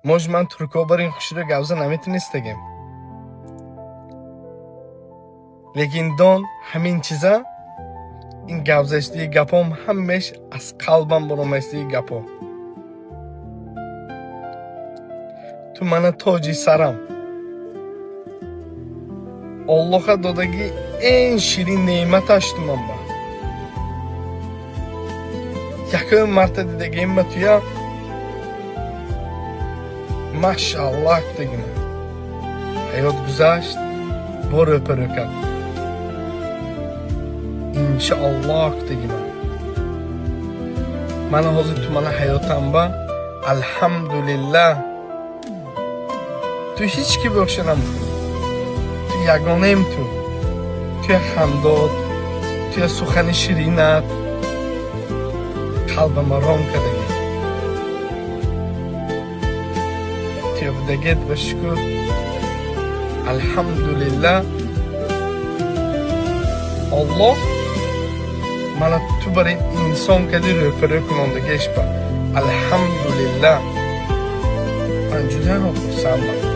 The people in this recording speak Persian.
موج من ترکو برین خوشی رو گوزه نمیتونستگیم. لیکن دون همین چیزا این گوزشتی گپام همش از قلبم برامستی گپا. تو من تاجی سرم. الله دادگی این شیرین نعمتش تو من با. یکی مرتبه دیگه من تویا ماشاءالله دیگه حیات گذشت برو پرکت انشاءالله دیگه من حاضر تو من حیاتم با الحمدلله تو هیچ کی بخش نمیکنی تو یگانه تو خندات تو سخن شیرینت قلبم رام کرده تو بدگت بشکر الحمدلله الله من تو برای انسان کدی رفره کنندگیش با الحمدلله من جدا ها خورسم